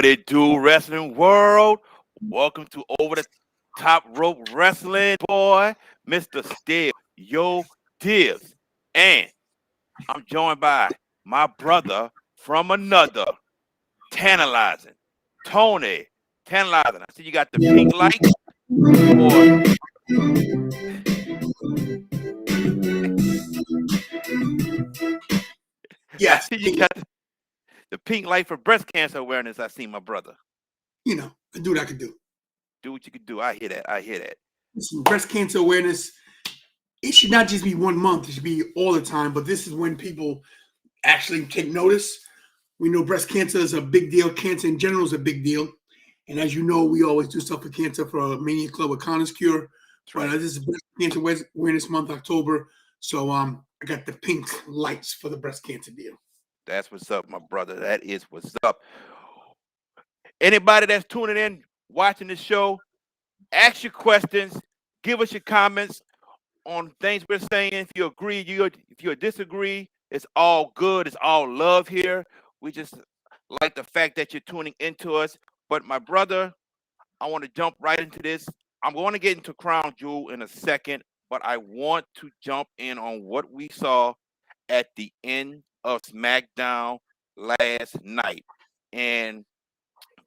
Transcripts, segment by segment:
What it do, wrestling world? Welcome to Over the Top Rope Wrestling, boy, Mr. Still, yo, Dibs. And I'm joined by my brother from another, Tantalizing, Tony, Tantalizing. I see you got the pink light, boy. I Yes, see you got the pink light for breast cancer awareness. I see my brother. I do what I can do. Do what you can do. I hear that. I hear that. Listen, breast cancer awareness, it should not just be 1 month, it should be all the time, but this is when people actually take notice. We know breast cancer is a big deal. Cancer in general is a big deal. And as you know, we always do stuff for cancer for Mania Club with Connor's Cure. Right. But this is Breast Cancer Awareness Month, October. So I got the pink lights for the breast cancer deal. That's what's up, my brother. That is what's up. Anybody that's tuning in, watching the show, ask your questions, give us your comments on things we're saying. If you agree, if you disagree, it's all good. It's all love here. We just like the fact that you're tuning into us. But my brother, I want to jump right into this. I'm going to get into Crown Jewel in a second, but I want to jump in on what we saw at the end of SmackDown last night. And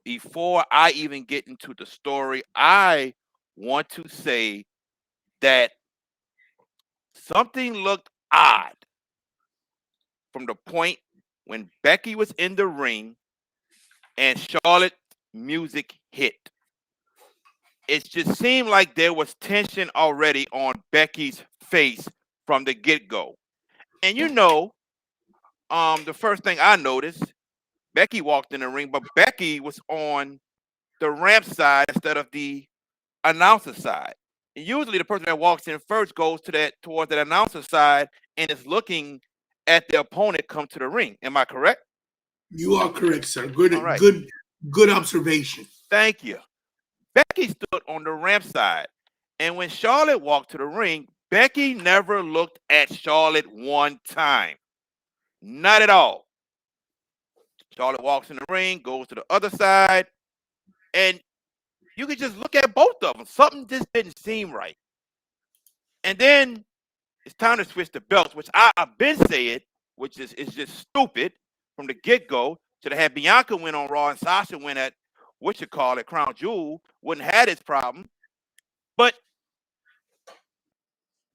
before I even get into the story, I want to say that something looked odd from the point when Becky was in the ring and Charlotte's music hit. It just seemed like there was tension already on Becky's face from the get-go. And the first thing I noticed, Becky walked in the ring, but Becky was on the ramp side instead of the announcer side. And usually the person that walks in first goes towards that announcer side and is looking at the opponent come to the ring. Am I correct? You are correct, sir. Good, All right. good observation. Thank you. Becky stood on the ramp side. And when Charlotte walked to the ring, Becky never looked at Charlotte one time. Not at all. Charlotte walks in the ring, goes to the other side, and you could just look at both of them. Something just didn't seem right. And then it's time to switch the belts, which I've been saying, which is just stupid from the get-go. Should have had Bianca win on Raw and Sasha win at Crown Jewel. Wouldn't have had this problem. But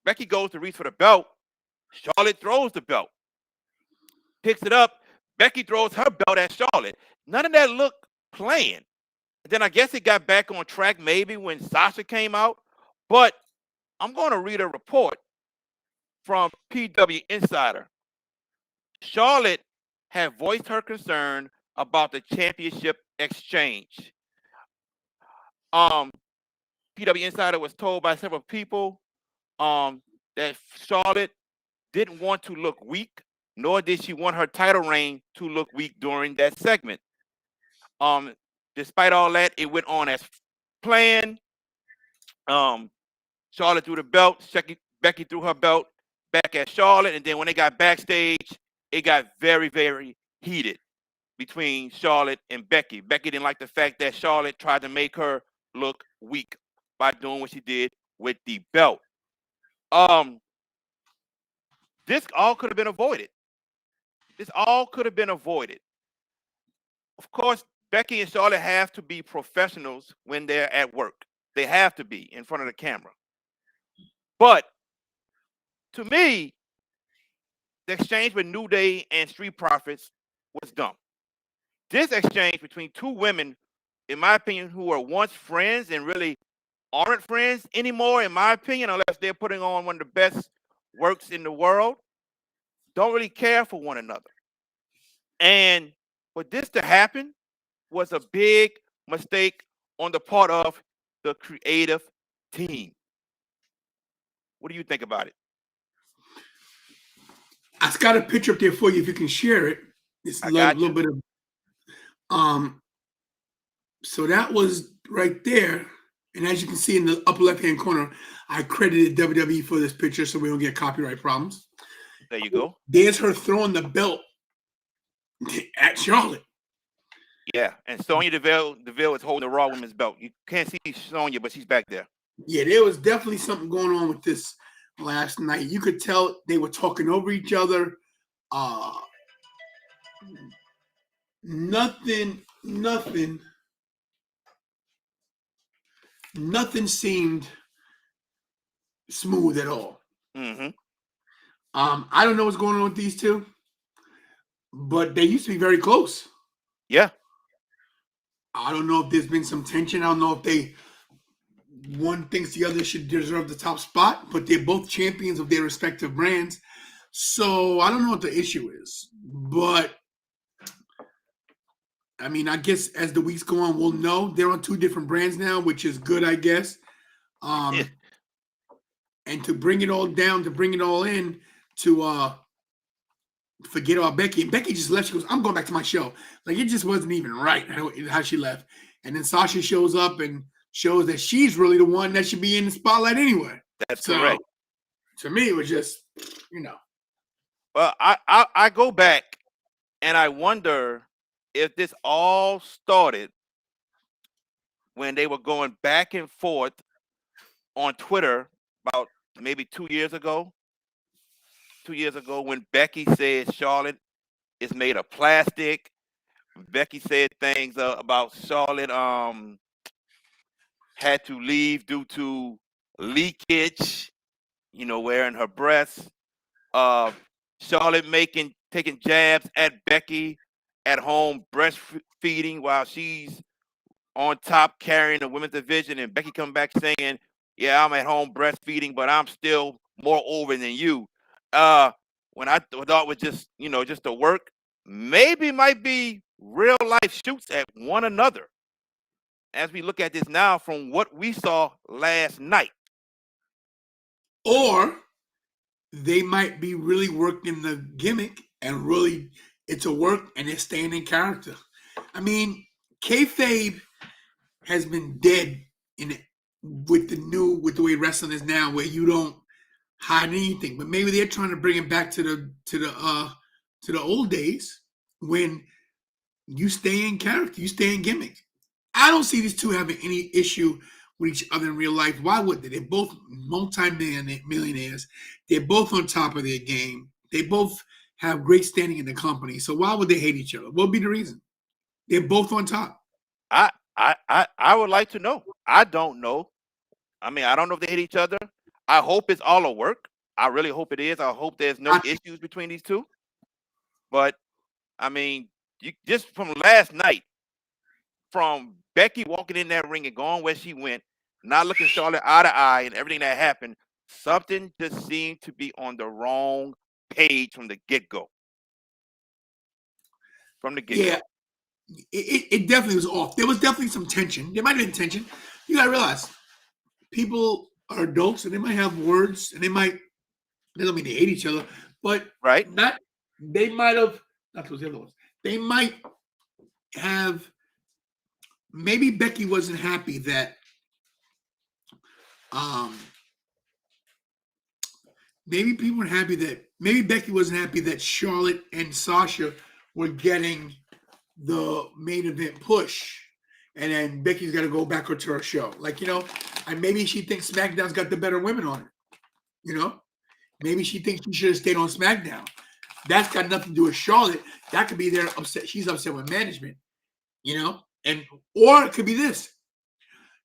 Becky goes to reach for the belt. Charlotte throws the belt. Picks it up. Becky throws her belt at Charlotte. None of that looked planned. Then I guess it got back on track maybe when Sasha came out. But I'm going to read a report from PW Insider. Charlotte had voiced her concern about the championship exchange. PW Insider was told by several people that Charlotte didn't want to look weak, nor did she want her title reign to look weak during that segment. Despite all that, it went on as planned. Charlotte threw the belt. Becky threw her belt back at Charlotte. And then when they got backstage, it got very, very heated between Charlotte and Becky. Becky didn't like the fact that Charlotte tried to make her look weak by doing what she did with the belt. This all could have been avoided. Of course, Becky and Charlotte have to be professionals when they're at work. They have to be in front of the camera. But to me, the exchange with New Day and Street Profits was dumb. This exchange between two women, in my opinion, who were once friends and really aren't friends anymore, in my opinion, unless they're putting on one of the best works in the world, don't really care for one another. And for this to happen was a big mistake on the part of the creative team. What do you think about it? I've got a picture up there for you if you can share it. It's a little bit of so that was right there. And as you can see in the upper left-hand corner, I credited WWE for this picture so we don't get copyright problems. There you go. There's her throwing the belt at Charlotte. Yeah, and Sonya Deville is holding the Raw Women's belt. You can't see Sonya, but she's back there. Yeah, there was definitely something going on with this last night. You could tell they were talking over each other. Uh nothing, nothing seemed smooth at all. Mm-hmm. I don't know what's going on with these two, but they used to be very close. Yeah. I don't know if there's been some tension. I don't know if they one thinks the other should deserve the top spot, but they're both champions of their respective brands. So I don't know what the issue is. But I mean, I guess as the weeks go on, we'll know. They're on two different brands now, which is good, I guess. And to bring it all down, to bring it all in, to forget about Becky. And Becky just left. She goes, I'm going back to my show. Like, it just wasn't even right how she left. And then Sasha shows up and shows that she's really the one that should be in the spotlight anyway. That's correct. To me, it was just, you know. Well, I go back and I wonder if this all started when they were going back and forth on Twitter about maybe 2 years ago. 2 years ago, when Becky said Charlotte is made of plastic. Becky said things about Charlotte had to leave due to leakage, wearing her breasts. Charlotte taking jabs at Becky at home, breastfeeding while she's on top carrying the women's division, and Becky come back saying, "Yeah, I'm at home breastfeeding, but I'm still more over than you." When I thought it was just a work, maybe it might be real life shoots at one another. As we look at this now, from what we saw last night, or they might be really working the gimmick and really it's a work and they're staying in character. I mean, kayfabe has been dead in it with the way wrestling is now, where you don't hide anything. But maybe they're trying to bring it back to the old days when you stay in character, you stay in gimmick. I don't see these two having any issue with each other in real life. Why would they? They're both multi-millionaires. They're both on top of their game. They both have great standing in the company. So why would they hate each other? What would be the reason? They're both on top. I would like to know. I don't know. I mean, I don't know if they hate each other. I hope it's all a work. I really hope it is. I hope there's no issues between these two. But I mean, just from last night, from Becky walking in that ring and going where she went, not looking Charlotte eye to eye, and everything that happened, something just seemed to be on the wrong page from the get go. From the get go. Yeah, it definitely was off. There was definitely some tension. There might have been tension. You gotta realize, people are adults and they might have words and they don't mean they hate each other, but right. They might have, not those other ones. They might have, maybe Becky wasn't happy that maybe Becky wasn't happy that Charlotte and Sasha were getting the main event push, and then Becky's got to go back to her show. Like, and maybe she thinks SmackDown's got the better women on it. Maybe she thinks she should have stayed on SmackDown. That's got nothing to do with Charlotte. That could be their upset. She's upset with management, or it could be this.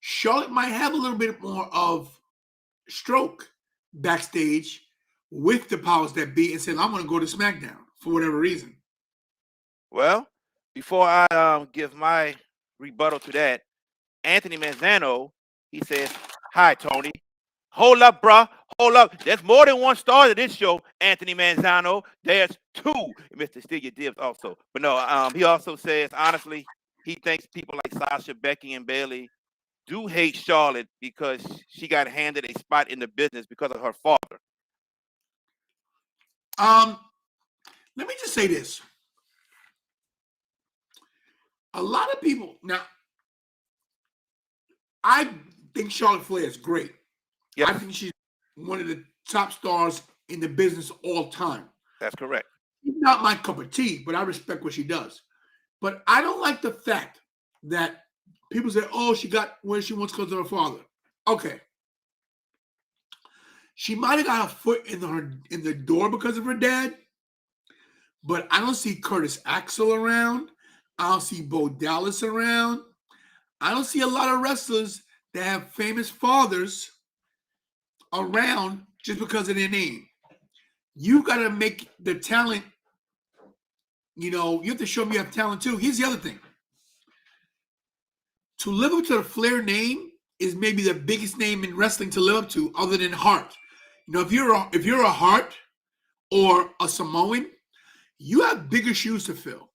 Charlotte might have a little bit more of stroke backstage with the powers that be and said, I'm going to go to SmackDown for whatever reason. Well, before I give my rebuttal to that, Anthony Manzano, he says, "Hi, Tony. Hold up, bruh. Hold up. There's more than one star to this show, Anthony Manzano. There's two." Mr. Steal Your Dibs also. But no, he also says, honestly, he thinks people like Sasha, Becky, and Bayley do hate Charlotte because she got handed a spot in the business because of her father. Let me just say this. A lot of people, now, I think Charlotte Flair is great. Yes. I think she's one of the top stars in the business all time. That's correct. She's not my cup of tea, but I respect what she does. But I don't like the fact that people say, "Oh, she got where she wants because of her father." Okay, she might have got a foot in the door because of her dad, but I don't see Curtis Axel around. I don't see Bo Dallas around. I don't see a lot of wrestlers that have famous fathers around just because of their name. You got to make the talent, you have to show me you have talent too. Here's the other thing. To live up to the Flair name is maybe the biggest name in wrestling to live up to other than Hart. If you're a Hart or a Samoan, you have bigger shoes to fill.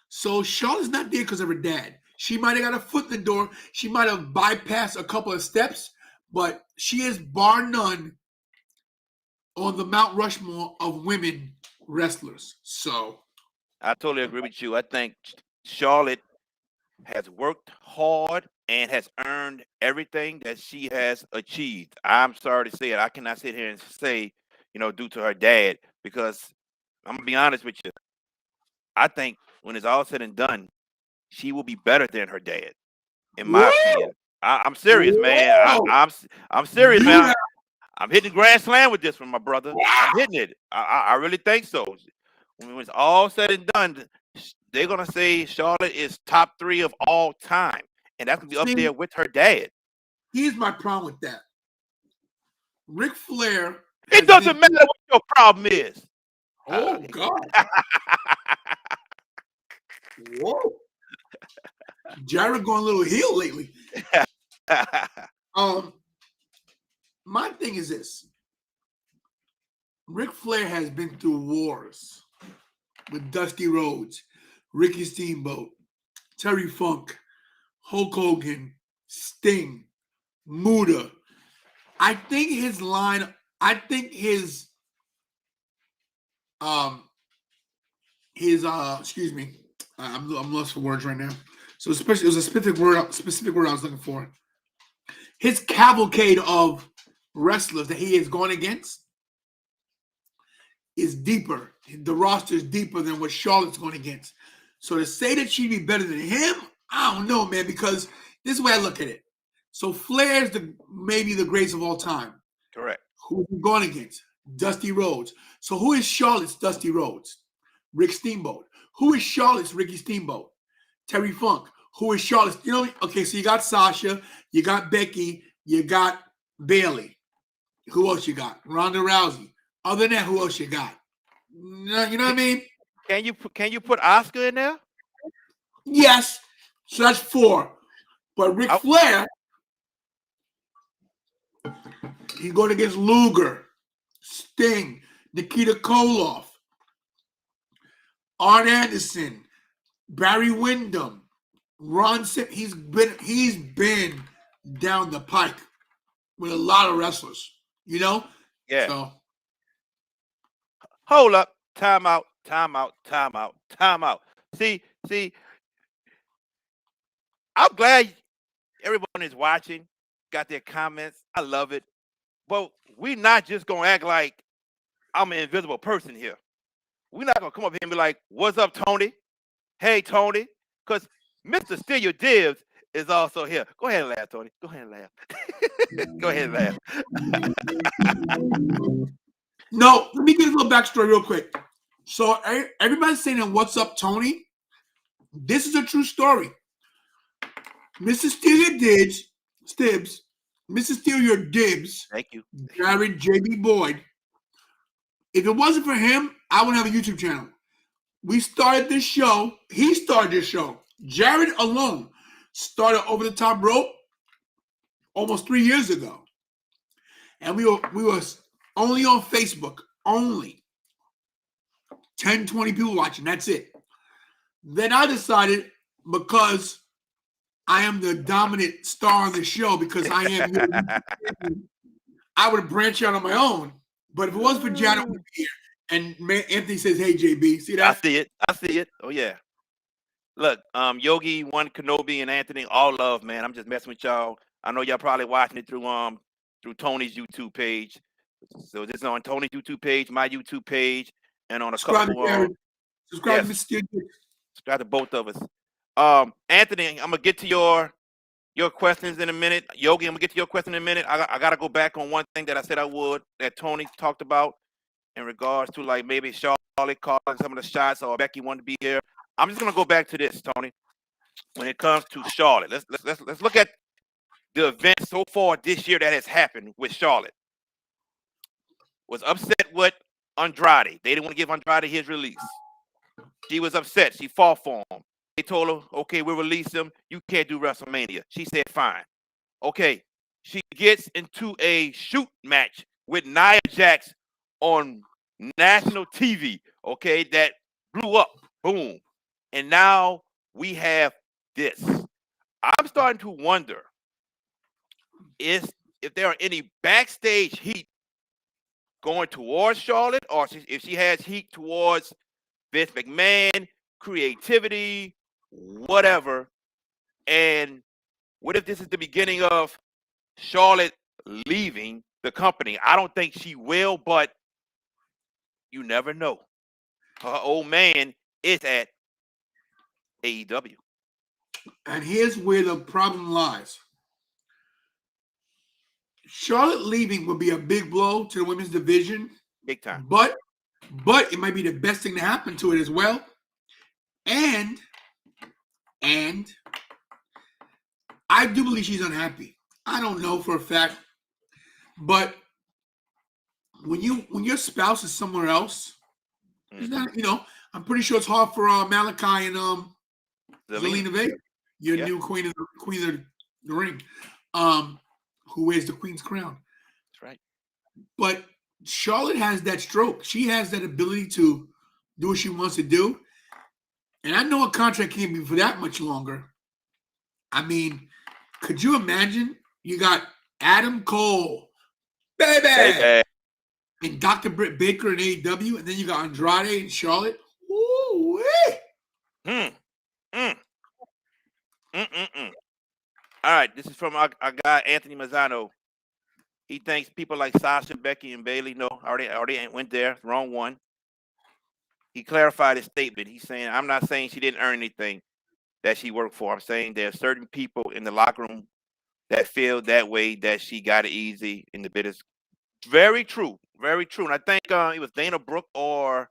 So Charlotte's not there because of her dad. She might have got a foot in the door. She might have bypassed a couple of steps, but she is bar none on the Mount Rushmore of women wrestlers. So I totally agree with you. I think Charlotte has worked hard and has earned everything that she has achieved. I'm sorry to say it. I cannot sit here and say, due to her dad, because I'm gonna be honest with you. I think when it's all said and done, she will be better than her dad, in my opinion. I'm serious, man. whoa, I'm serious, you man. have, I'm hitting grand slam with this one, my brother. I'm hitting it. I really think so. When it's all said and done, they're gonna say Charlotte is top 3 of all time, and that's gonna be up see, there with her dad. here's my problem with that. Ric Flair It has been doesn't matter through. what your problem is. Oh God! Whoa! Jared going a little heel lately. My thing is this: Ric Flair has been through wars with Dusty Rhodes, Ricky Steamboat, Terry Funk, Hulk Hogan, Sting, Muda. I think his line. I think excuse me. I'm lost for words right now. So especially it was a specific word I was looking for. His cavalcade of wrestlers that he has gone against is deeper. The roster is deeper than what Charlotte's going against. So to say that she'd be better than him, I don't know, man, because this is the way I look at it. So Flair's maybe the greatest of all time. Correct. Who's he gone against? Dusty Rhodes. So who is Charlotte's Dusty Rhodes? Rick Steamboat. Who is Charlotte's Ricky Steamboat? Terry Funk. Who is Charlotte's? Okay, so you got Sasha, you got Becky, you got Bailey. Who else you got? Ronda Rousey. Other than that, who else you got? You know what I mean? Can you put Oscar in there? Yes. So that's 4. But Ric Flair, he's going against Luger, Sting, Nikita Koloff, Arn Anderson, Barry Windham, Ron Sim. He's been down the pike with a lot of wrestlers. Yeah. So Hold up. Time out. See, I'm glad everyone is watching, got their comments. I love it. But we're not just gonna act like I'm an invisible person here. We're not gonna come up here and be like, "What's up, Tony? Hey, Tony," because Mr. Steal Your Dibs is also here. Go ahead and laugh, Tony. Go ahead and laugh. Go ahead and laugh. No, let me give you a little backstory real quick. So everybody's saying, "What's up, Tony?" This is a true story. Mrs. Steal Your Dibs, Mrs. Steal Your Dibs. Thank you. Jared JB Boyd. If it wasn't for him, I wouldn't have a YouTube channel. We started this show. He started this show. Jared alone started Over the Top Rope almost 3 years ago. And we were only on Facebook. Only 10, 20 people watching. That's it. Then I decided, because I am the dominant star on the show, because I am I would branch out on my own. But if it wasn't for Jared, I wouldn't be here. And Anthony says, "Hey, JB, see that?" I see it. Oh yeah. Look, Yogi, One Kenobi, and Anthony, all love, man. I'm just messing with y'all. I know y'all probably watching it through Tony's YouTube page. So this is on Tony's YouTube page, my YouTube page, and on a Subscribe to couple Jared. Subscribe to yes. Mr. Steel. Subscribe to both of us. Anthony, I'm gonna get to your questions in a minute. Yogi, I'm gonna get to your question in a minute. I gotta go back on one thing that I said I would, that Tony talked about in regards to like maybe Charlotte calling some of the shots or Becky wanted to be here. I'm just gonna go back to this, Tony. When it comes to Charlotte, let's look at the events so far this year that has happened with Charlotte. Was upset with Andrade. They didn't want to give Andrade his release. She was upset. She fought for him. They told her, okay, we'll release him. You can't do WrestleMania. She said, fine. Okay. She gets into a shoot match with Nia Jax on national TV. Okay. That blew up. Boom. And now we have this. I'm starting to wonder if there are any backstage heat going towards Charlotte, or if she has heat towards Vince McMahon, creativity, whatever. And what if this is the beginning of Charlotte leaving the company? I don't think she will, but you never know. Her old man is at AEW. And here's where the problem lies. Charlotte leaving would be a big blow to the women's division. Big time. But it might be the best thing to happen to it as well. And I do believe she's unhappy. I don't know for a fact, but when your spouse is somewhere else, it's not, I'm pretty sure it's hard for Malachi and Zelina Vega, your new queen of the ring, who wears the queen's crown. That's right. But Charlotte has that stroke. She has that ability to do what she wants to do. And I know a contract can't be for that much longer. I mean, could you imagine? You got Adam Cole, baby, and Dr. Britt Baker in AEW, and then you got Andrade and Charlotte. Ooh, All right, this is from our guy Anthony Mazzano. He thinks people like Sasha, Becky, and Bayley. No, already went there. Wrong one. He clarified his statement. He's saying, I'm not saying she didn't earn anything that she worked for. I'm saying there are certain people in the locker room that feel that way, that she got it easy in the business. Very true. Very true. And I think it was Dana Brooke or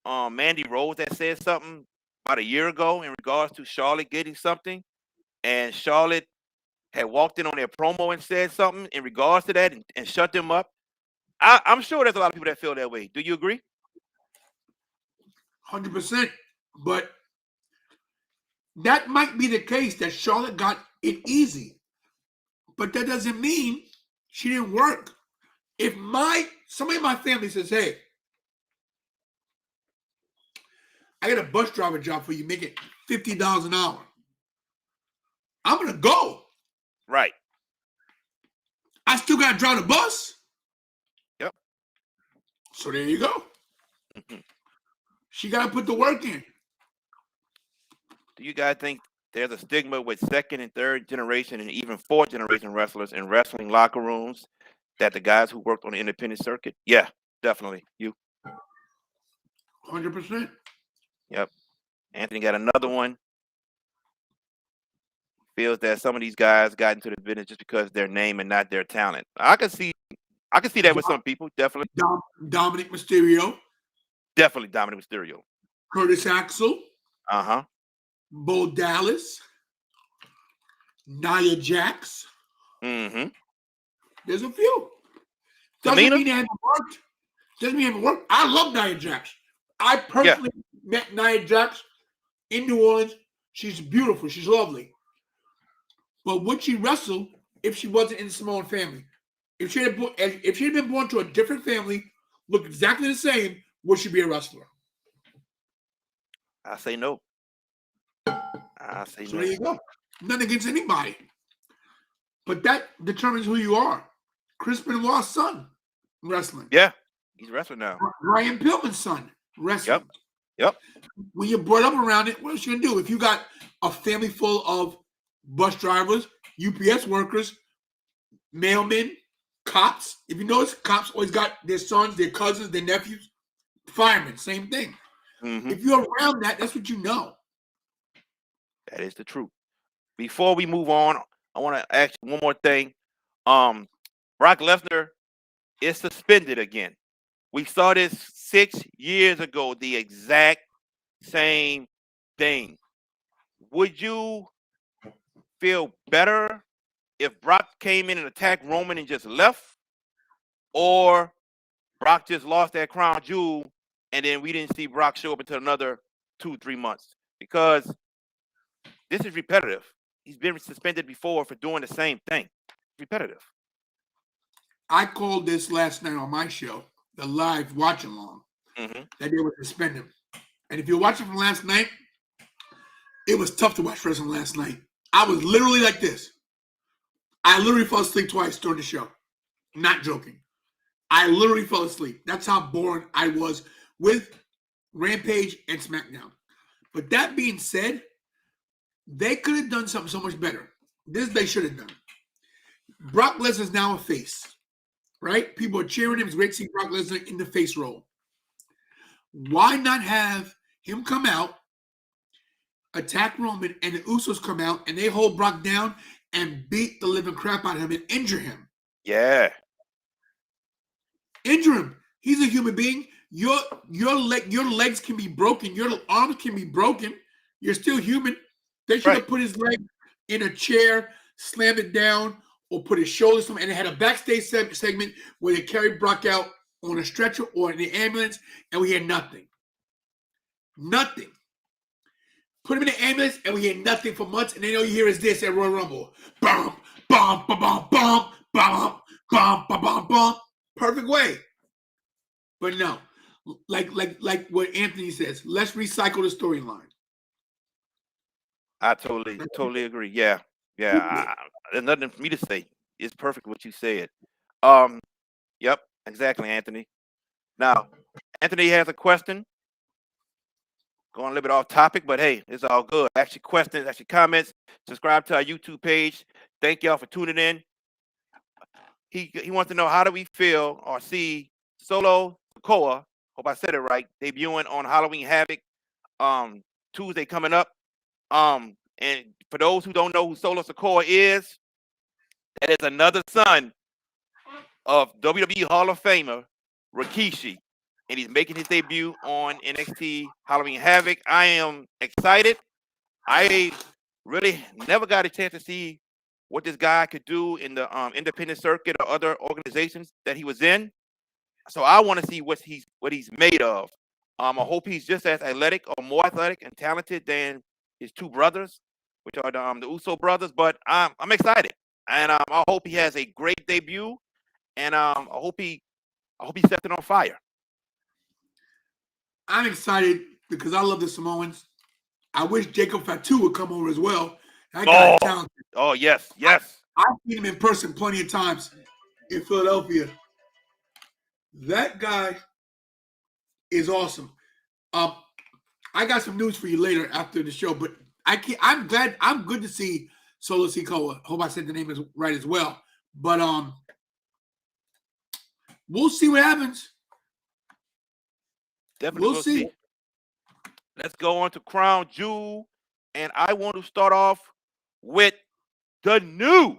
Mandy Rose that said something about a year ago in regards to Charlotte getting something. And Charlotte had walked in on their promo and said something in regards to that and shut them up. I'm sure there's a lot of people that feel that way. Do you agree? 100%. But that might be the case, that Charlotte got it easy. But that doesn't mean she didn't work. If somebody in my family says, hey, I got a bus driver job for you, make it $50 an hour, I'm going to go. Right. I still got to drive the bus. Yep. So there you go. She got to put the work in. Do you guys think there's a stigma with second and third generation and even fourth generation wrestlers in wrestling locker rooms, that the guys who worked on the independent circuit? Yeah, definitely. You? 100%. Yep. Anthony got another one. Feels that some of these guys got into the business just because of their name and not their talent. I can see that with some people. Definitely. Dominic Mysterio. Definitely Dominic Mysterio. Curtis Axel. Uh-huh. Bo Dallas. Nia Jax. Mm-hmm. There's a few. Doesn't mean they haven't worked. Doesn't mean they haven't worked. I love Nia Jax. I personally met Nia Jax in New Orleans. She's beautiful. She's lovely. But would she wrestle if she wasn't in the Samoan family? If she had been born to a different family, look exactly the same, would she be a wrestler? I say no. I say so no. There you go. Nothing against anybody. But that determines who you are. Chris Benoit's son, wrestling. Yeah, he's wrestling now. Ryan Pillman's son, wrestling. Yep. When you're brought up around it, what else you gonna do? If you got a family full of bus drivers, UPS workers, mailmen, cops. If you notice, cops always got their sons, their cousins, their nephews. Firemen, same thing. Mm-hmm. If you're around that, that's what you know. That is the truth. Before we move on, I want to ask you one more thing. Um, Brock Lesnar is suspended again. We saw this 6 years ago, the exact same thing. Would you feel better if Brock came in and attacked Roman and just left, or Brock just lost that crown jewel and then we didn't see Brock show up until another 2, 3 months? Because this is repetitive. He's been suspended before for doing the same thing. Repetitive. I called this last night on my show, the live watch along, Mm-hmm. that they were suspended. And if you're watching from last night, it was tough to watch wrestling last night. I was literally like this. I literally fell asleep twice during the show. Not joking. I literally fell asleep. That's how boring I was with Rampage and SmackDown. But that being said, they could have done something so much better. This they should have done. Brock Lesnar is now a face, right? People are cheering him. It's great to see Brock Lesnar in the face role. Why not have him come out, attack Roman, and the Usos come out and they hold Brock down and beat the living crap out of him and injure him? Yeah. Injure him. He's a human being. Your legs can be broken. Your arms can be broken. You're still human. They should have put his leg in a chair, slammed it down, or put his shoulders somewhere. And they had a backstage segment where they carried Brock out on a stretcher or in the ambulance, and we had nothing. Nothing. Put him in the ambulance, and we had nothing for months. And then all you hear is this at Royal Rumble: bum, bum, bum, bum, bum, bum, bum, bum, bum, bum. Perfect way. But no, like what Anthony says, let's recycle the storyline. I totally agree. Yeah. There's nothing for me to say. It's perfect what you said. Yep, exactly, Anthony. Now, Anthony has a question. Going a little bit off topic, but hey, it's all good. Ask your questions, ask your comments. Subscribe to our YouTube page. Thank y'all for tuning in. He wants to know, how do we feel or see Solo Sikoa, hope I said it right, debuting on Halloween Havoc Tuesday coming up. And for those who don't know who Solo Sikoa is, that is another son of WWE Hall of Famer Rikishi, and he's making his debut on NXT Halloween Havoc. I am excited. I really never got a chance to see what this guy could do in the independent circuit or other organizations that he was in. So I want to see what he's made of. I hope he's just as athletic or more athletic and talented than his two brothers, which are the Uso brothers. But I'm excited, and I hope he has a great debut, and I hope he sets it on fire. I'm excited because I love the Samoans. I wish Jacob Fatu would come over as well. That guy's talented. Oh, yes. I've seen him in person plenty of times in Philadelphia. That guy is awesome. I got some news for you later after the show, but I'm good to see Solo Sikoa. Hope I said the name is right as well. But we'll see what happens. Definitely we'll see. Let's go on to Crown Jewel, and I want to start off with the new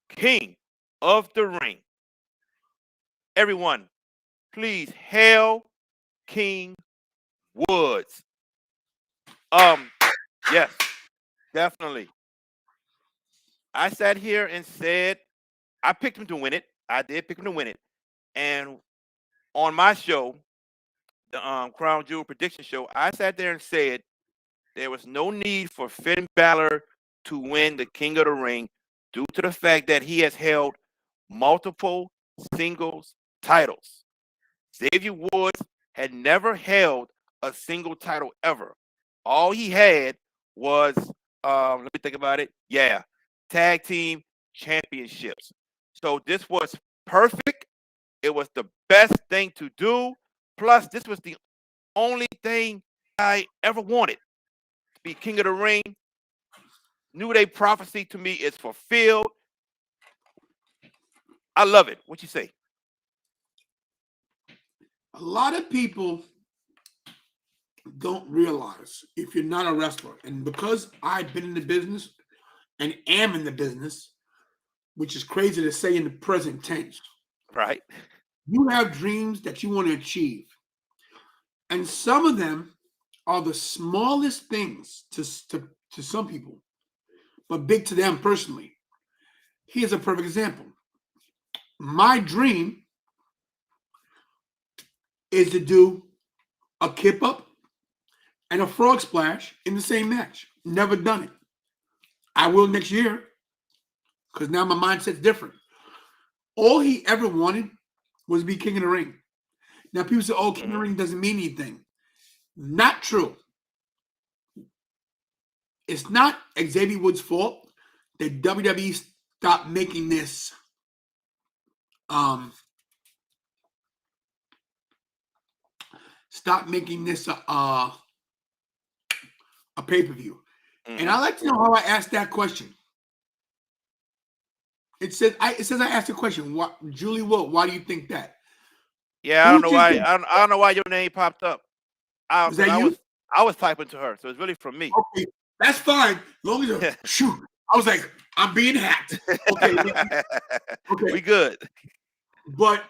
King of the Ring. Everyone, please hail King Woods. Yes, definitely. I sat here and said I picked him to win it. I did pick him to win it, and on my show, the Crown Jewel prediction show, I sat there and said there was no need for Finn Balor to win the King of the Ring due to the fact that he has held multiple singles titles. Xavier Woods had never held a single title ever. All he had was, let me think about it. Yeah, tag team championships. So this was perfect. It was the best thing to do. Plus, this was the only thing I ever wanted to be King of the Ring. New Day prophecy to me is fulfilled. I love it. What you say? A lot of people don't realize if you're not a wrestler, and because I've been in the business and am in the business, which is crazy to say in the present tense, Right. you have dreams that you want to achieve. And some of them are the smallest things to some people, but big to them personally. Here's a perfect example. My dream is to do a kip up and a frog splash in the same match. Never done it. I will next year because now my mindset's different. All he ever wanted was to be king of the ring. Now people say, "Oh, king of the ring doesn't mean anything." Not true. It's not Xavier Woods' fault that WWE stopped making this um a pay-per-view. And I like to know how I asked that question. It says I asked the question. What, Julie Wood? Why do you think that? Yeah, I don't Who know just why. did? I don't know why your name popped up. Was Because that you? I was typing to her, so it's really from me. Okay, that's fine. Long as you shoot. I was like, I'm being hacked. Okay, okay. We good. But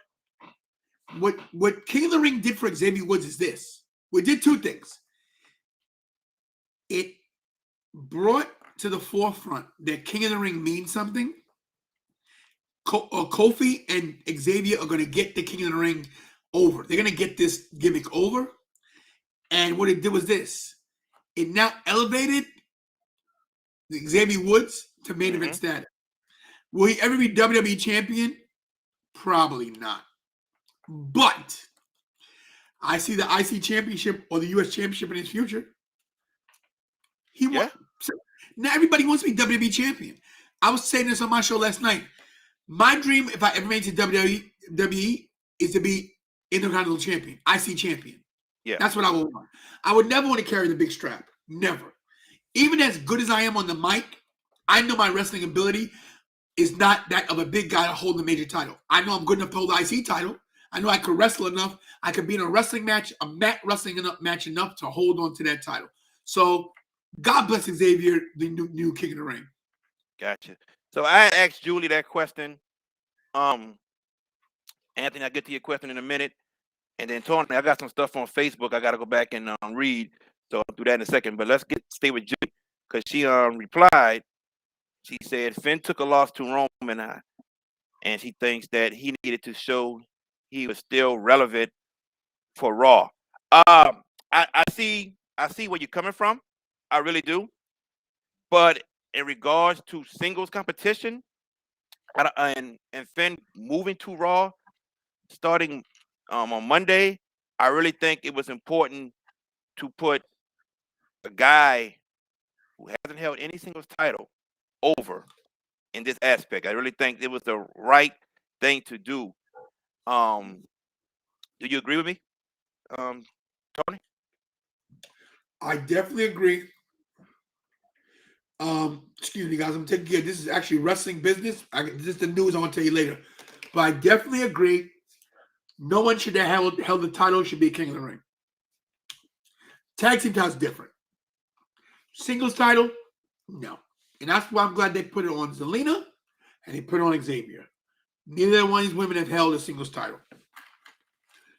what King of the Ring did for Xavier Woods is this. We did two things. It brought to the forefront that King of the Ring means something. Kofi and Xavier are going to get the King of the Ring over. They're going to get this gimmick over. And what it did was this. It now elevated Xavier Woods to main event status. Will he ever be WWE champion? Probably not. But I see the IC championship or the US championship in his future. Yeah. Now everybody wants to be WWE champion. I was saying this on my show last night. My dream, if I ever made it to WWE, is to be Intercontinental Champion, IC Champion. Yeah. That's what I would want. I would never want to carry the big strap. Never. Even as good as I am on the mic, I know my wrestling ability is not that of a big guy to hold the major title. I know I'm good enough to hold the IC title. I know I could wrestle enough. I could be in a wrestling match, a mat wrestling match enough to hold on to that title. So God bless Xavier, the new King of the Ring. Gotcha. So I asked Julie that question. Anthony, I'll get to your question in a minute. And then Tony, I got some stuff on Facebook I got to go back and read. So I'll do that in a second. But let's stay with Julie because she replied. She said Finn took a loss to Roman, and she thinks that he needed to show he was still relevant for Raw. I see where you're coming from. I really do. But in regards to singles competition and Finn moving to Raw starting on Monday, I really think it was important to put a guy who hasn't held any singles title over in this aspect. I really think it was the right thing to do. Um, do you agree with me, Tony? I definitely agree. Excuse me, guys. I'm taking care. This is actually wrestling business. This is the news I want to tell you later. But I definitely agree. No one should have held the title. Should be King of the Ring. Tag team title is different. Singles title, no. And that's why I'm glad they put it on Zelina and they put it on Xavier. Neither one of these women have held a singles title.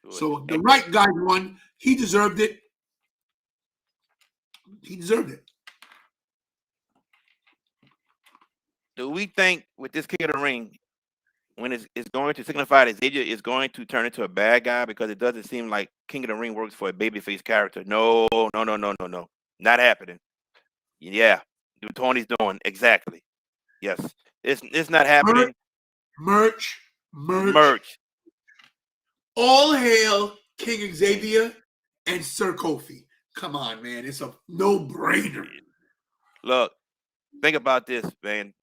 Good. So the right guy won. He deserved it. He deserved it. Do we think with this King of the Ring, when it's going to signify that Xavier is going to turn into a bad guy because it doesn't seem like King of the Ring works for a babyface character? No. Not happening. Yeah. Do Tony's doing exactly. Yes. It's not happening. Merch. All hail King Xavier and Sir Kofi. Come on, man. It's a no-brainer. Look, think about this, man.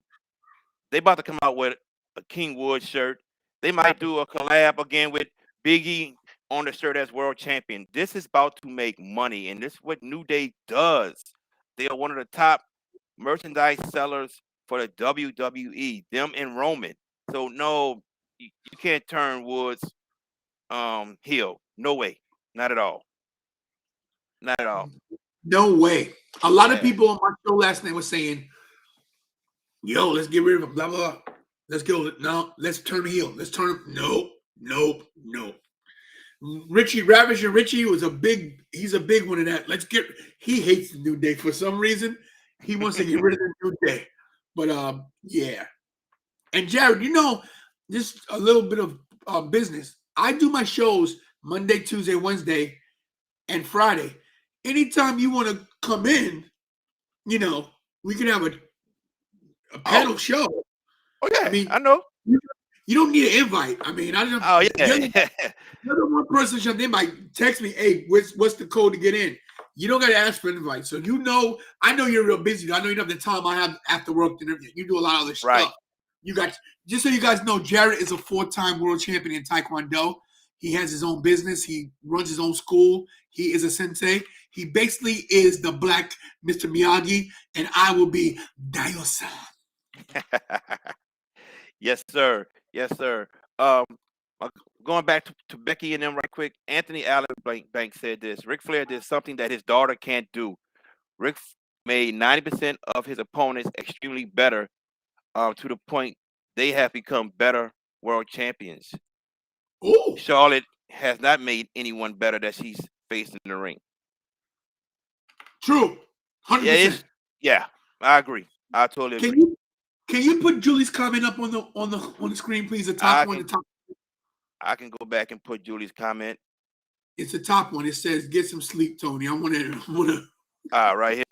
They about to come out with a King Wood shirt. They might do a collab again with Biggie on the shirt as world champion. This is about to make money, and this is what New Day does. They are one of the top merchandise sellers for the WWE, them and Roman. So no, you can't turn Woods heel. No way. Not at all. Not at all. No way. A lot of Yeah. people on my show last night were saying, yo, let's get rid of him, blah, blah, blah. Let's go. No, let's turn him heel. Let's turn him. Nope. Richie, Ravager Richie was he's a big one of that. He hates the New Day for some reason. He wants to get rid of the New Day. But yeah. And Jared, just a little bit of business. I do my shows Monday, Tuesday, Wednesday, and Friday. Anytime you want to come in, we can have a panel show. Oh yeah, I mean, I know. You don't need an invite. I mean, I just. Oh yeah. You're the one person they might text me, hey, what's the code to get in? You don't got to ask for an invite. So I know you're real busy. I know you don't have the time I have after work and everything. You do a lot of other Right. stuff. Just so you guys know, Jared is a 4-time world champion in Taekwondo. He has his own business. He runs his own school. He is a sensei. He basically is the black Mr. Miyagi, and I will be Dayo-san. Yes, sir. Yes, sir. Going back to Becky and them right quick. Anthony Allen Banks said this. Ric Flair did something that his daughter can't do. Rick made 90% of his opponents extremely better, to the point they have become better world champions. Ooh. Charlotte has not made anyone better that she's faced in the ring. True. 100%. Yeah, I agree. I totally agree. Can you put Julie's comment up on the screen, please? The top one. I can go back and put Julie's comment. It's the top one. It says, "Get some sleep, Tony." I want to. Right here.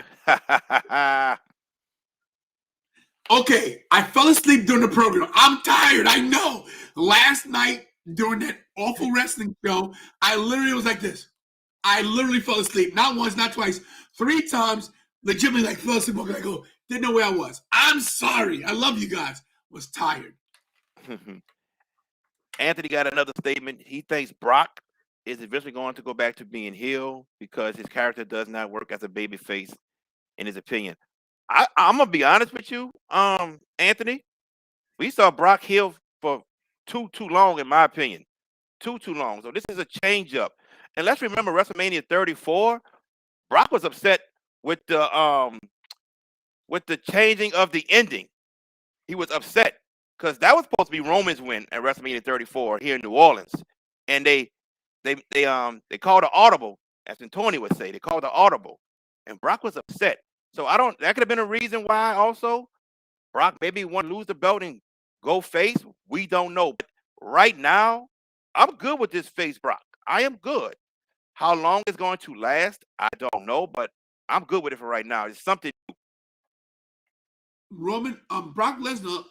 Okay, I fell asleep during the program. I'm tired. I know. Last night during that awful wrestling show, I literally was like this. I literally fell asleep. Not once, not twice, 3 times. Legitimately, fell asleep. I go, didn't know where I was. I'm sorry. I love you guys. Was tired. Anthony got another statement. He thinks Brock is eventually going to go back to being heel because his character does not work as a babyface, in his opinion. I'm gonna be honest with you, Anthony. We saw Brock heel for too long, in my opinion. Too long. So this is a change up. And let's remember WrestleMania 34. Brock was upset with the changing of the ending. He was upset because that was supposed to be Roman's win at WrestleMania 34 here in New Orleans, and they called an audible, as Tony would say. They called the audible, and Brock was upset. So that could have been a reason why also Brock maybe want to lose the belt and go face. We don't know. But right now, I'm good with this face Brock. I am good. How long it's going to last, I don't know, but I'm good with it for right now. It's something. Brock Lesnar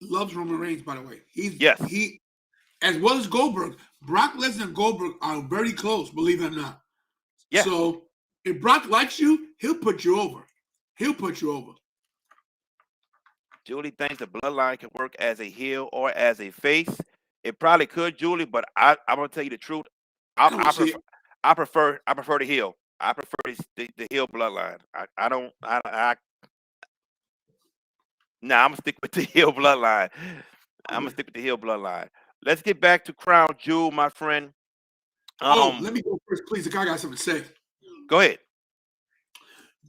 loves Roman Reigns, by the way. Yes. He, as well as Goldberg, Brock Lesnar and Goldberg are very close, believe it or not. Yeah. So if Brock likes you, he'll put you over. Julie thinks the bloodline can work as a heel or as a face. It probably could, Julie, but I'm gonna tell you the truth. I prefer the heel. I prefer the heel bloodline. I'm gonna stick with the heel bloodline. Let's get back to Crown Jewel, my friend. Let me go first, please. The guy got something to say. Go ahead.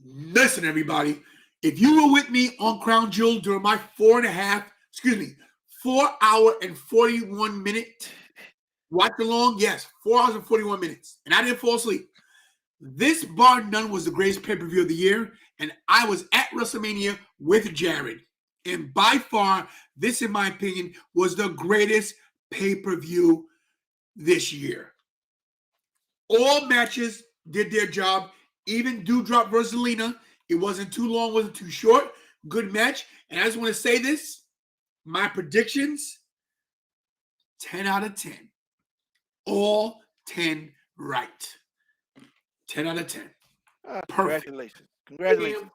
Listen, everybody. If you were with me on Crown Jewel during my 4 hour and 41 minute watch along, yes, 4 hours and 41 minutes, and I didn't fall asleep. This, bar none, was the greatest pay-per-view of the year, and I was at WrestleMania with Jared. And by far, this, in my opinion, was the greatest pay-per-view this year. All matches did their job. Even Doudrop versus Lena. It wasn't too long, wasn't too short. Good match. And I just want to say this. My predictions, 10 out of 10. All 10 right. 10 out of 10. Perfect. Congratulations.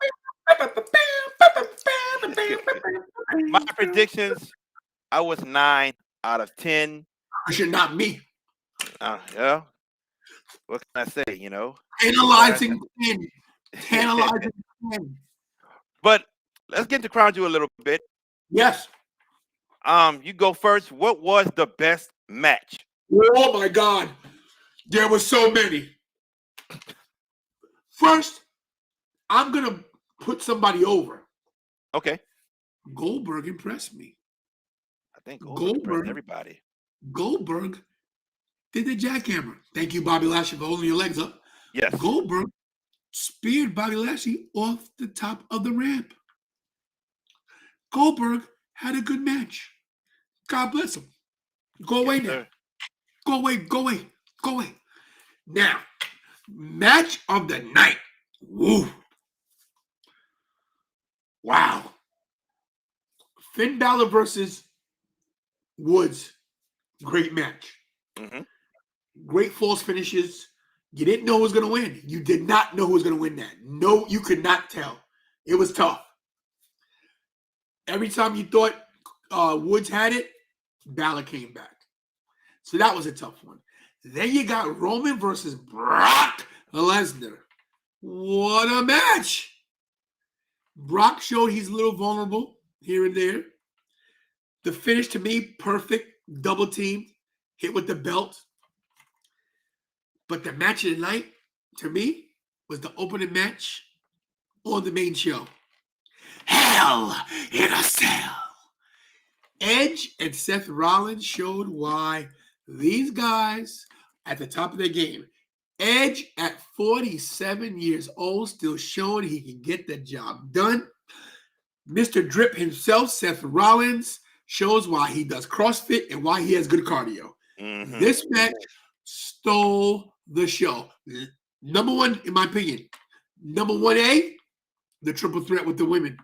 My predictions, I was 9 out of 10. You're not me. Yeah. What can I say, Analyzing 10. Analyzing 10. But let's get into Crown Jewel a little bit. Yes. You go first. What was the best match? Oh my God. There were so many. First, I'm gonna put somebody over. Okay. Goldberg impressed me. I think Goldberg impressed Goldberg, everybody. Goldberg did the jackhammer. Thank you, Bobby Lashley, for holding your legs up. Yes. Goldberg speared Bobby Lashley off the top of the ramp. Goldberg had a good match. God bless him. Go away Yes, now. sir. Go away, go away, go away. Now, match of the night. Woo. Wow. Finn Balor versus Woods. Great match. Mm-hmm. Great false finishes. You didn't know who was going to win. You did not know who was going to win that. No, you could not tell. It was tough. Every time you thought Woods had it, Balor came back. So that was a tough one. Then you got Roman versus Brock Lesnar. What a match. Brock showed he's a little vulnerable here and there. The finish, to me, perfect. Double team, hit with the belt. But the match of the night, to me, was the opening match on the main show. Hell in a Cell. Edge and Seth Rollins showed why these guys at the top of their game. Edge at 47 years old, still showing he can get the job done. Mr. Drip himself, Seth Rollins, shows why he does CrossFit and why he has good cardio. Mm-hmm. This match stole the show. Number one, in my opinion. Number 1A, the triple threat with the women.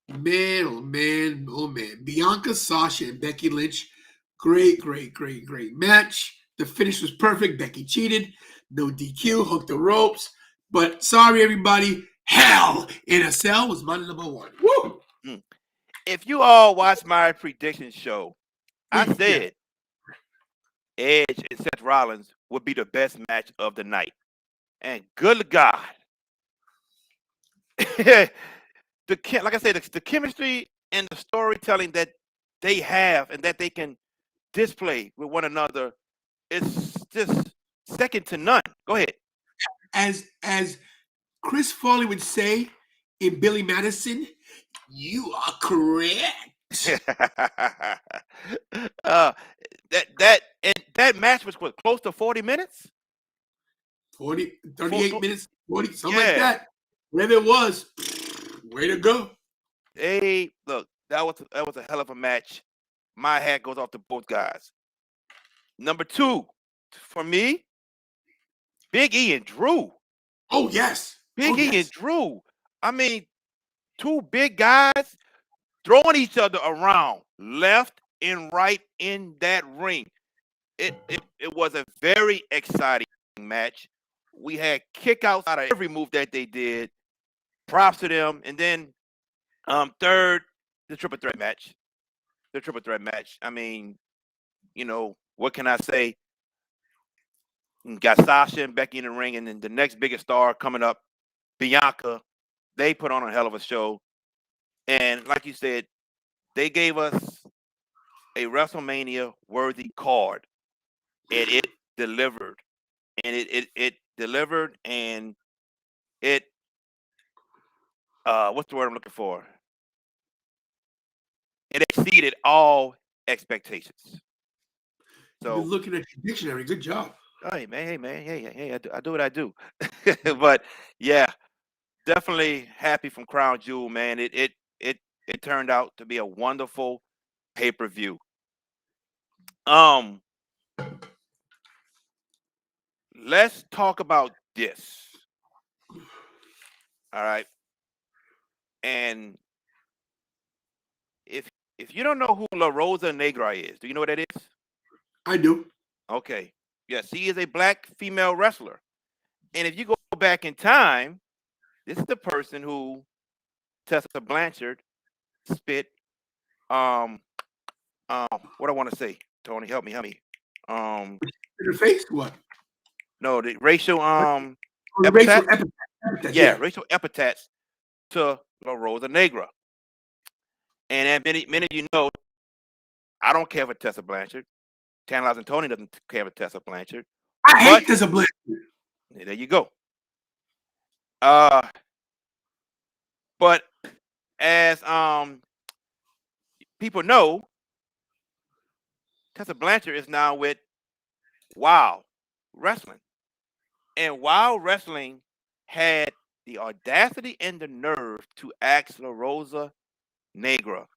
Man, oh man, oh man. Bianca, Sasha, and Becky Lynch. Great, great, great, great match. The finish was perfect. Becky cheated. No DQ, hooked the ropes. But sorry, everybody. Hell in a Cell was my number one. Woo! If you all watch my prediction show, I said Edge and Seth Rollins would be the best match of the night. And good God. Like I said, the chemistry and the storytelling that they have and that they can display with one another is just second to none. Go ahead. As Chris Farley would say in Billy Madison, you are correct. That match was what, close to 40 minutes? 38 minutes, 40, something like that. Whatever it was, way to go. Hey, look, that was a hell of a match. My hat goes off to both guys. Number 2, for me, Big E and Drew. Oh, yes. Big E and Drew. I mean, two big guys throwing each other around left and right in that ring. It was a very exciting match. We had kickouts out of every move that they did. Props to them. And then third, the triple threat match. The triple threat match. I mean, what can I say? Got Sasha and Becky in the ring, and then the next biggest star coming up, Bianca. They put on a hell of a show. And like you said, they gave us a WrestleMania worthy card. And it delivered. And it delivered, and it what's the word I'm looking for? It exceeded all expectations. So you're looking at your dictionary. Good job. Hey man, hey, I do what I do. But yeah, definitely happy from Crown Jewel, man. It turned out to be a wonderful pay-per-view. Let's talk about this. All right. And if you don't know who La Rosa Negra is, do you know what that is? I do. Okay. Yes, she is a black female wrestler. And if you go back in time, this is the person who Tessa Blanchard spit what I want to say. Tony, help me. Your face? What? No, the racial racial epithets. epithets. Yeah, racial epithets to La Rosa Negra. And as many of you know, I don't care for Tessa Blanchard. Tantalizing Tony doesn't care for Tessa Blanchard. I hate Tessa Blanchard. There you go. Uh, but as people know, Tessa Blanchard is now with Wow Wrestling, and Wow Wrestling had the audacity and the nerve to ask La Rosa Negra,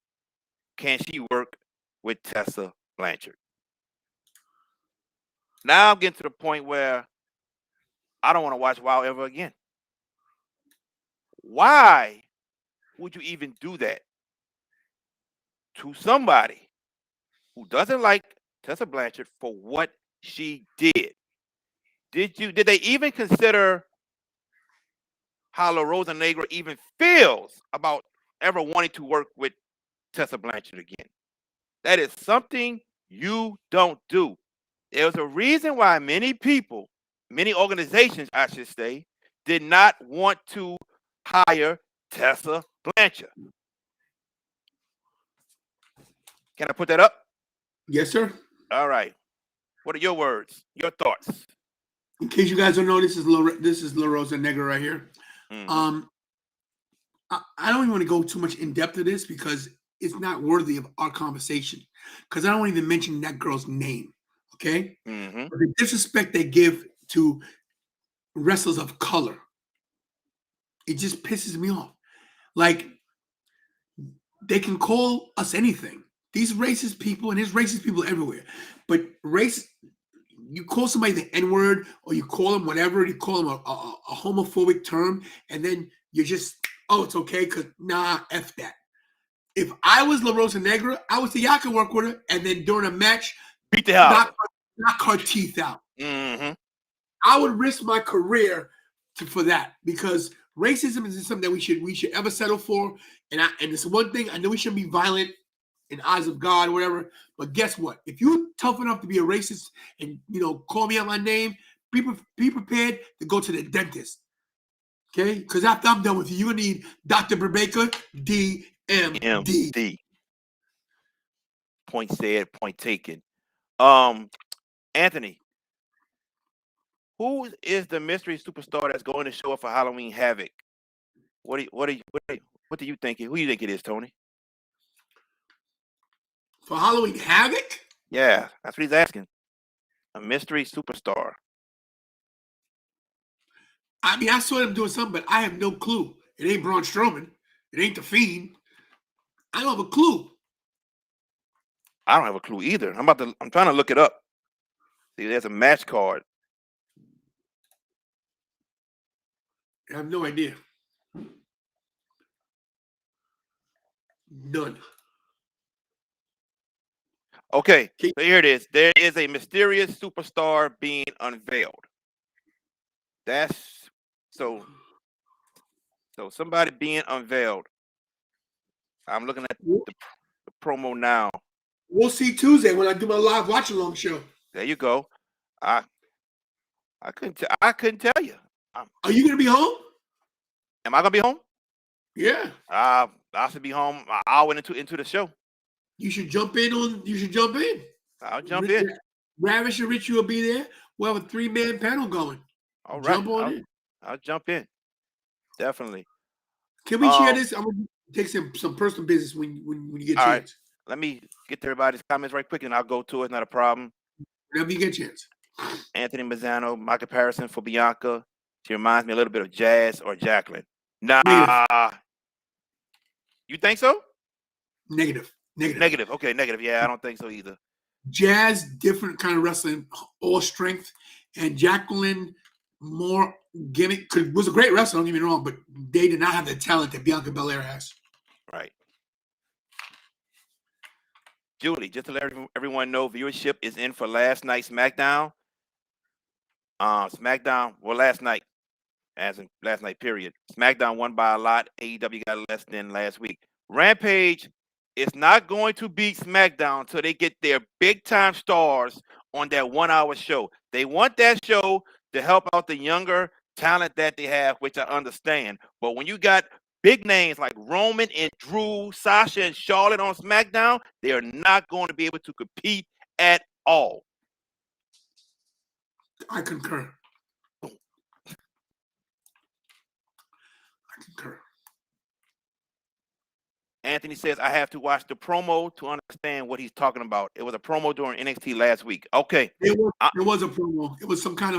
can she work with Tessa Blanchard? Now I'm getting to the point where I don't want to watch WoW ever again. Why would you even do that to somebody who doesn't like Tessa Blanchard for what she did? Did they even consider how La Rosa Negra even feels about ever wanting to work with Tessa Blanchard again? That is something you don't do. There's a reason why many people, many organizations, I should say, did not want to hire Tessa Blanchard. Can I put that up? Yes, sir. All right. What are your words? Your thoughts? In case you guys don't know, this is La Rosa Negra right here. Mm-hmm. I don't even want to go too much in depth to this because it's not worthy of our conversation. Because I don't even mention that girl's name. Okay, Mm-hmm. but the disrespect they give to wrestlers of color, it just pisses me off. Like, they can call us anything. These racist people, and there's racist people everywhere. But race, you call somebody the N word, or you call them whatever, you call them a homophobic term, and then you're just, oh, it's okay, because nah, F that. If I was La Rosa Negra, I would say, yeah, I can work with her, and then during a match, Beat the hell out of knock her teeth out. her. Mm-hmm. I would risk my career for that, because racism is something that we should ever settle for. And it's one thing, I know we shouldn't be violent in the eyes of God or whatever. But guess what? If you're tough enough to be a racist and call me out my name, be prepared to go to the dentist. Okay? Because after I'm done with you, you're gonna need Dr. Berbaker, DMD. MD. Point said, point taken. Anthony, who is the mystery superstar that's going to show up for Halloween Havoc? What do you think? Who do you think it is, Tony? For Halloween Havoc? Yeah, that's what he's asking. A mystery superstar. I mean, I saw them doing something, but I have no clue. It ain't Braun Strowman. It ain't The Fiend. I don't have a clue. I don't have a clue either. I'm trying to look it up. See, there's a match card. I have no idea. None. Okay, so here it is. There is a mysterious superstar being unveiled. That's so somebody being unveiled. I'm looking at the promo now. We'll see Tuesday when I do my live watch along show. There you go. I couldn't tell you. Are you gonna be home? Am I gonna be home? Yeah. I should be home an hour into the show. You should jump in. I'll jump in. Ravish and Richie will be there. We'll have a 3-man panel going. All right. Jump on in. I'll jump in. Definitely. Can we share this? I'm gonna take some personal business when you get a chance. Right. Let me get to everybody's comments right quick, and I'll go to it. Not a problem. Whenever you get a chance. Anthony Mazzano, my comparison for Bianca. She reminds me a little bit of Jazz or Jacqueline. Nah. Negative. You think so? Negative. Okay, negative. Yeah, I don't think so either. Jazz, different kind of wrestling, all strength, and Jacqueline, more gimmick. Was a great wrestler, don't get me wrong, but they did not have the talent that Bianca Belair has. Right. Julie, just to let everyone know, viewership is in for last night's SmackDown. Last night, as in last night, period. SmackDown won by a lot. AEW got less than last week. Rampage is not going to beat SmackDown until they get their big-time stars on that 1-hour show. They want that show to help out the younger talent that they have, which I understand. But when you got big names like Roman and Drew, Sasha and Charlotte on SmackDown, they are not going to be able to compete at all. I concur. concur. Anthony says, I have to watch the promo to understand what he's talking about. It was a promo during NXT last week. Okay. It was a promo. It was some kind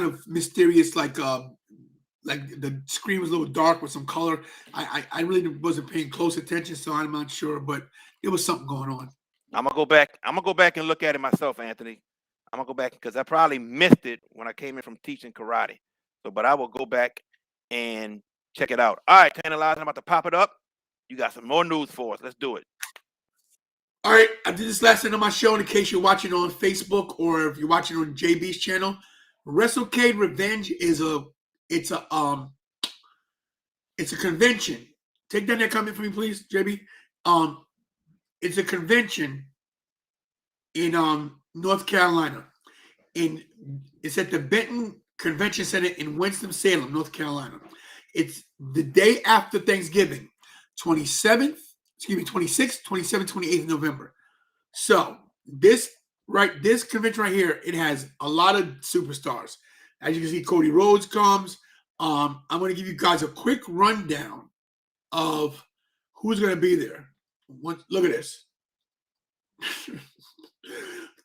of mysterious, like the screen was a little dark with some color. I really wasn't paying close attention, so I'm not sure, but it was something going on. I'm gonna go back and look at it myself, Anthony. I'm gonna go back because I probably missed it when I came in from teaching karate. But I will go back and check it out. All right, Tantalizing, I'm about to pop it up. You got some more news for us. Let's do it. All right, I did this last night on my show. In case you're watching on Facebook or if you're watching on JB's channel, WrestleCade Revenge is a convention. Take down that comment for me, please, JB. It's a convention in North Carolina. It's at the Benton Convention Center in Winston-Salem, North Carolina. It's the day after Thanksgiving, 26th, 27th, 28th of November. So this convention right here, it has a lot of superstars. As you can see, Cody Rhodes comes. I'm going to give you guys a quick rundown of who's going to be there. Look at this.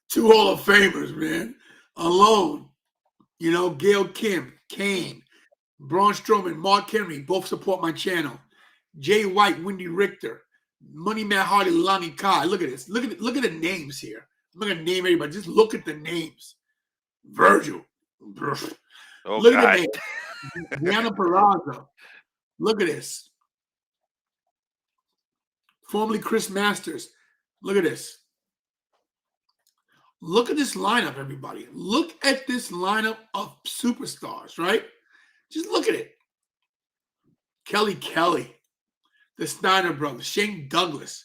2 Hall of Famers, man. Alone. Gail Kim, Kane, Braun Strowman, Mark Henry, both support my channel. Jay White, Wendy Richter, Money Matt Hardy, Lonnie Kai. Look at this. Look at the names here. I'm not gonna name everybody. Just look at the names. Virgil. Oh, look God. at the names. Deanna Peraza. Look at this. Formerly Chris Masters. Look at this. Look at this lineup, everybody. Look at this lineup of superstars, right? Just look at it. Kelly, the Steiner brothers, Shane Douglas.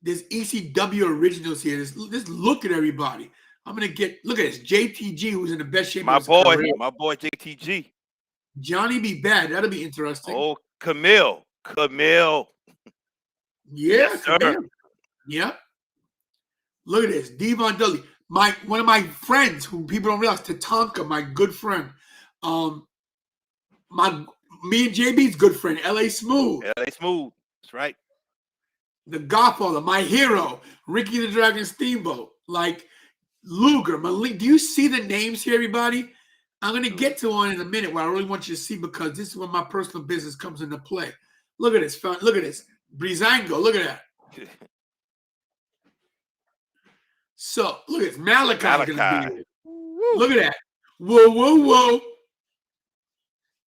There's ECW originals here. Just look at everybody. Look at this. JTG, who's in the best shape of his career. My boy JTG. Johnny B. Bad. That'll be interesting. Oh, Camille. Yeah, yes, Camille. Yeah. Look at this. Devon Dudley. One of my friends who people don't realize, Tatanka, my good friend. Me and JB's good friend, LA Smooth. LA Smooth. That's right. The Godfather, my hero, Ricky the Dragon Steamboat, like Luger, Malik. Do you see the names here, everybody? I'm going to get to one in a minute where I really want you to see because this is when my personal business comes into play. Look at this. Look at this. Breezango. Look at that. So, look at this. Malachi. Look at that. Whoa.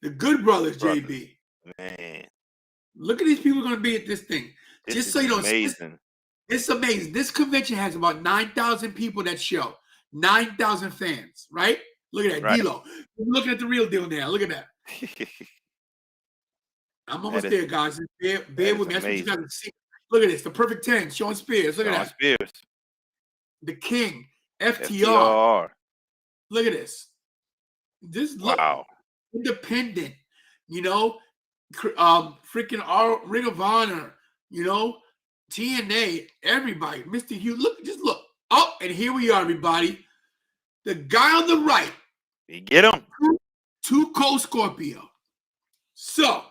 The Good Brothers, JB. Man. Look at these people going to be at this thing. Just so you know, amazing. It's amazing. This convention has about 9,000 people that show. 9,000 fans, right? Look at that. Right. D-Lo. We're looking at the real deal now. Look at that. I'm almost there, guys. Bear with me. That's what you got to see. Look at this. The Perfect 10. Sean Spears. Look at that. Spears. The King. FTR. Look at this. This look independent. Freaking Ring of Honor. TNA. Everybody. Mr. Hugh. Look. Oh, and here we are, everybody. The guy on the right. You get him. Two Scorpio. So,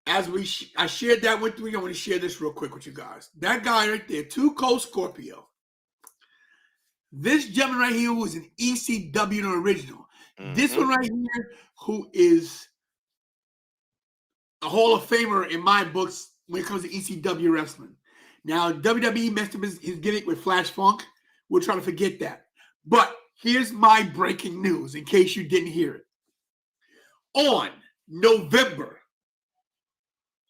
as I shared that with you, I want to share this real quick with you guys. That guy right there, Two Scorpio. This gentleman right here who is an ECW original. Mm-hmm. This one right here who is a Hall of Famer in my books when it comes to ECW wrestling. Now, WWE messed up his gimmick with Flash Funk. We'll try to forget that. But here's my breaking news in case you didn't hear it. On November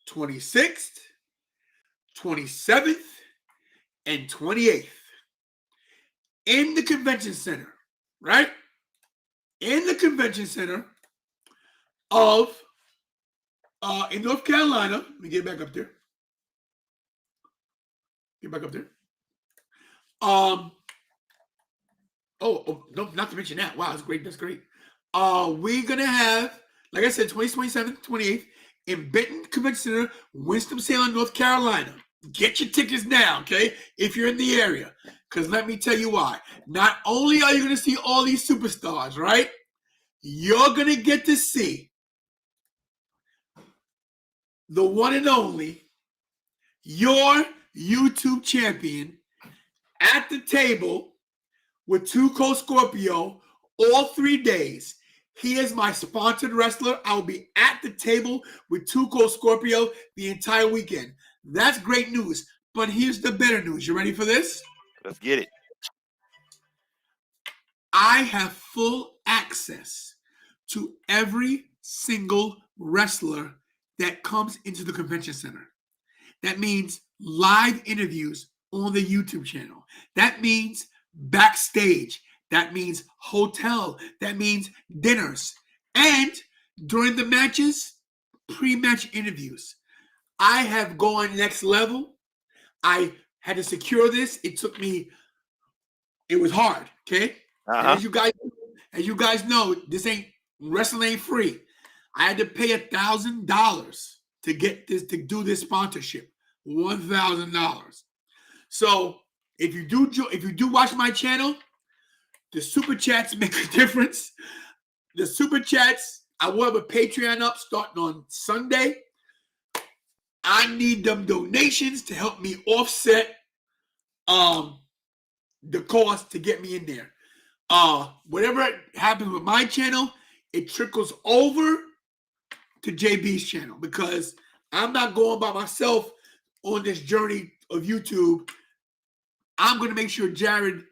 26th, 27th, and 28th in the convention center, right? In the convention center of in North Carolina. Let me get back up there. Oh, no, not to mention that. Wow, that's great. We're gonna have, like I said, 27th, 28th in Benton Convention Center, Winston-Salem, North Carolina. Get your tickets now, okay? If you're in the area. Because let me tell you why. Not only are you gonna see all these superstars, right? You're gonna get to see the one and only, your YouTube champion, at the table with Two Cold Scorpio all 3 days. He is my sponsored wrestler. I'll be at the table with Two Cold Scorpio the entire weekend. That's great news. But here's the better news. You ready for this? Let's get it. I have full access to every single wrestler that comes into the convention center. That means live interviews on the YouTube channel. That means backstage. That means hotel. That means dinners. And during the matches, pre-match interviews. I have gone next level. I had to secure this. It was hard, okay? And as you guys know, wrestling ain't free. I had to pay $1,000 to get this, to do this sponsorship. $1,000. So if you do watch my channel, the super chats make a difference. The super chats, I will have a Patreon up starting on Sunday. I need them donations to help me offset the cost to get me in there. Whatever happens with my channel, it trickles over to JB's channel because I'm not going by myself on this journey of YouTube. I'm going to make sure Jared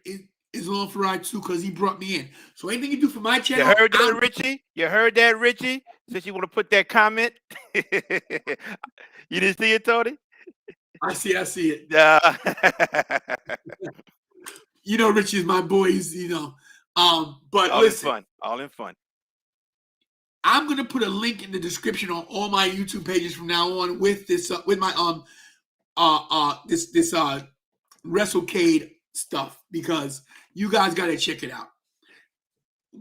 is along for ride too because he brought me in. So anything you do for my channel. You heard that, Richie? You heard that, Richie? Since you want to put that comment. You didn't see it, Tony? I see it. Yeah. You know, Richie's my boy. He's, but all listen. All in fun. I'm going to put a link in the description on all my YouTube pages from now on with this, with my, this WrestleCade stuff because you guys got to check it out.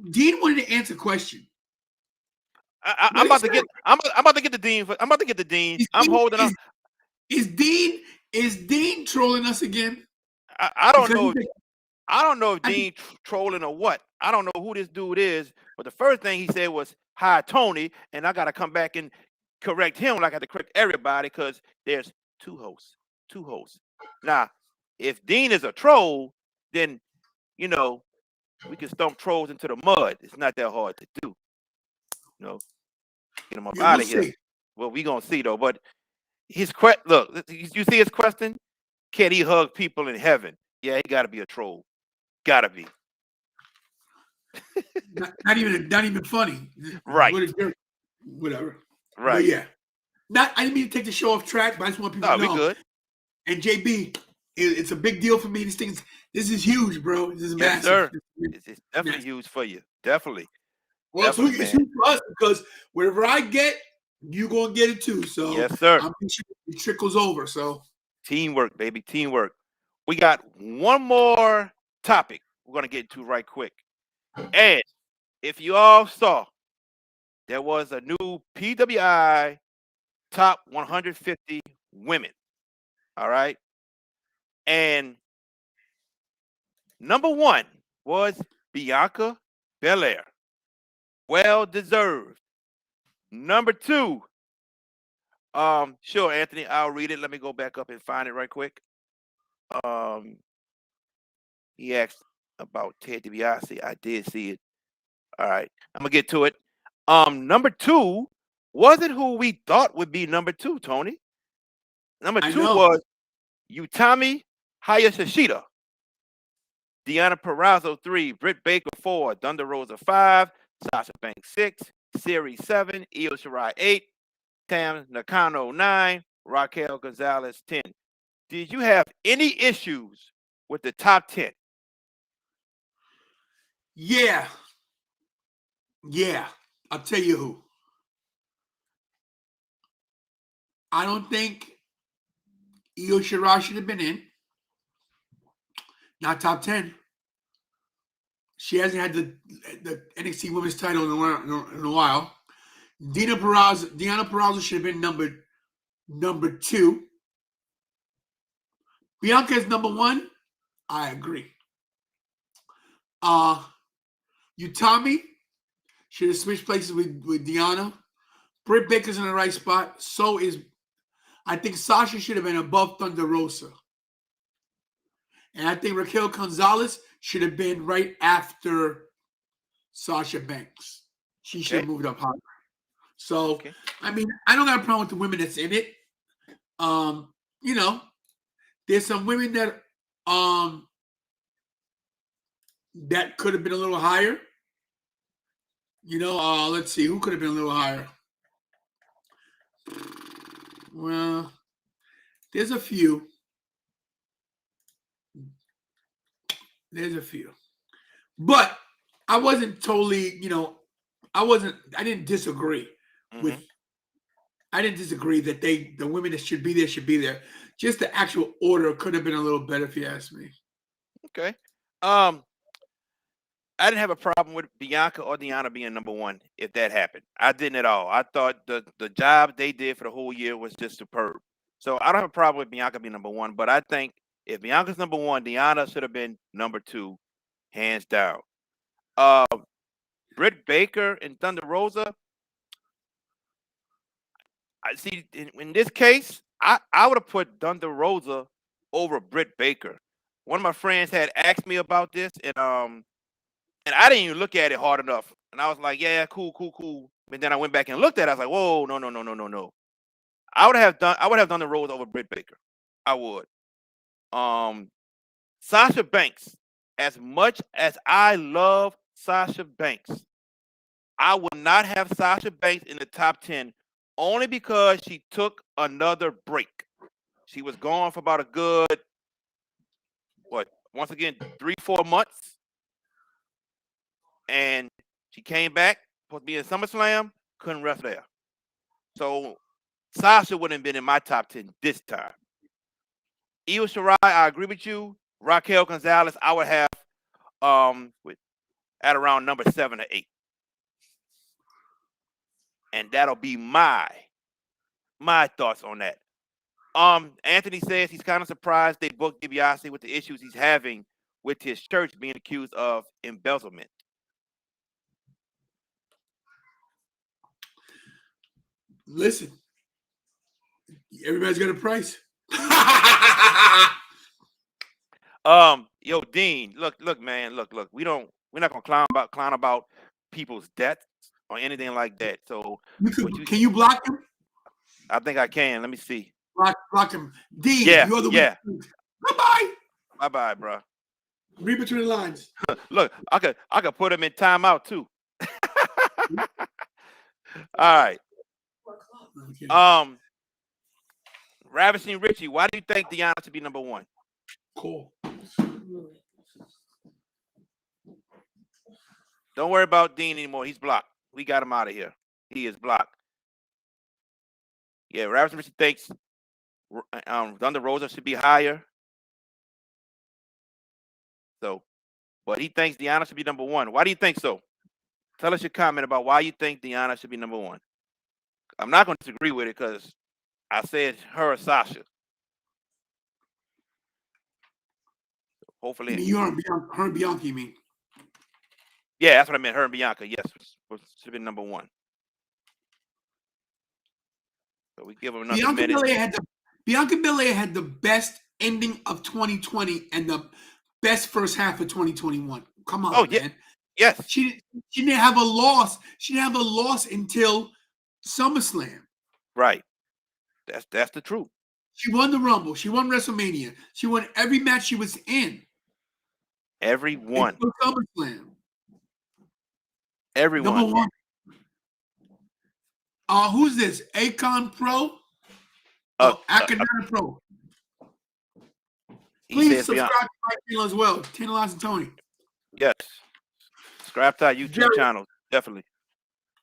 Dean wanted to answer a question. I'm about to get the Dean. I'm about to get the Dean. I'm holding on. Is Dean trolling us again? I don't know. I don't know if Dean trolling or what. I don't know who this dude is. But the first thing he said was, "Hi, Tony," and I got to come back and correct him like I have to correct everybody because there's two hosts. Now, if Dean is a troll, then we can stomp trolls into the mud. It's not that hard to do. Get him up out of here. Well, we gonna see though. But his look, you see his question? Can he hug people in heaven? Yeah, he gotta be a troll. Gotta be. not even funny. Right. Whatever. Right. But yeah. I didn't mean to take the show off track, but I just want people to know. We good. And JB, it's a big deal for me. This is huge, bro. This is massive. Sir. It's definitely huge for you. Definitely. Well, it's huge for us because whatever I get, you're gonna get it too. So yes, sir. I'm sure it trickles over. So teamwork, baby, teamwork. We got one more topic we're gonna get into right quick. And if you all saw, there was a new PWI top 150 women. All right. And number 1 was Bianca Belair. Well deserved. Number 2. Sure, Anthony, I'll read it. Let me go back up and find it right quick. He asked about Ted DiBiase. I did see it. All right. I'm gonna get to it. Number 2 wasn't who we thought would be number 2, Tony. Number 2 was Utami Hayashishita. Deanna Purrazzo 3, Britt Baker 4, Thunder Rosa 5, Sasha Banks 6, Siri 7, Io Shirai 8, Tam Nakano 9, Raquel Gonzalez 10. Did you have any issues with the top 10? Yeah. I'll tell you who. I don't think Io Shirai should have been in. Not top 10. She hasn't had the NXT Women's title in a while. Deanna Purrazzo should have been number 2. Bianca is number 1. I agree. Utami should have switched places with Deanna. Britt Baker's in the right spot. So is, I think Sasha should have been above Thunder Rosa. And I think Raquel Gonzalez should have been right after Sasha Banks. She should have moved up higher. So, I mean, I don't got a problem with the women that's in it. You know, there's some women that that could have been a little higher. You know, let's see, who could have been a little higher? Well, there's a few. But I wasn't totally, you know, I didn't disagree with, I didn't disagree that the women that should be there. Just the actual order could have been a little better if you ask me. Okay. I didn't have a problem with Bianca or Deonna being number one if that happened. I didn't at all. I thought the job they did for the whole year was just superb. So I don't have a problem with Bianca being number one, but I think if Bianca's number one, Deonna should have been number two, hands down. Britt Baker and Thunder Rosa. I see in this case, I would have put Thunder Rosa over Britt Baker. One of my friends had asked me about this, and I didn't even look at it hard enough. And I was like, yeah, cool. But then I went back and looked at it. I was like, whoa, no. I would have done the Rose over Britt Baker. I would. Sasha Banks. As much as I love Sasha Banks, I would not have Sasha Banks in the top 10 only because she took another break. She was gone for about a good, once again, 3-4 months. And she came back, supposed to be in SummerSlam, couldn't rest there. So Sasha wouldn't have been in my top 10 this time. Io Shirai, I agree with you. Raquel Gonzalez, I would have at around number 7 or 8. And that'll be my thoughts on that. Anthony says he's kind of surprised they booked DiBiase with the issues he's having with his church being accused of embezzlement. Listen, everybody's got a price. Yo, Dean, look, man, look. We're not gonna clown about people's debts or anything like that. So, can you block him? I think I can. Let me see. Block him. Dean, you're the weak. Bye-bye, bro. Read between the lines. Look, I could put him in timeout too. All right. Ravishing Richie, why do you think Deonna should be number one? Cool. Don't worry about Dean anymore. He's blocked. We got him out of here. He is blocked. Yeah, Ravishing Richie thinks Thunder Rosa should be higher. So, but he thinks Deonna should be number one. Why do you think so? Tell us your comment about why you think Deonna should be number one. I'm not going to disagree with it because I said her or Sasha. Hopefully. You mean her and Bianca, you mean? Yeah, that's what I meant. Her and Bianca, yes, should have been number one. So we give them another minute. Bianca Belair had the best ending of 2020 and the best first half of 2021. Come on, man. Yes. She didn't have a loss. She didn't have a loss until SummerSlam. Right. That's the truth. She won the Rumble. She won WrestleMania. She won every match she was in. Every one. SummerSlam. Everyone. Number one. Who's this? Akon Pro? Academic Pro. Please subscribe to my channel as well. Tantalizing Tony. Yes. Subscribe to our YouTube channel. Definitely.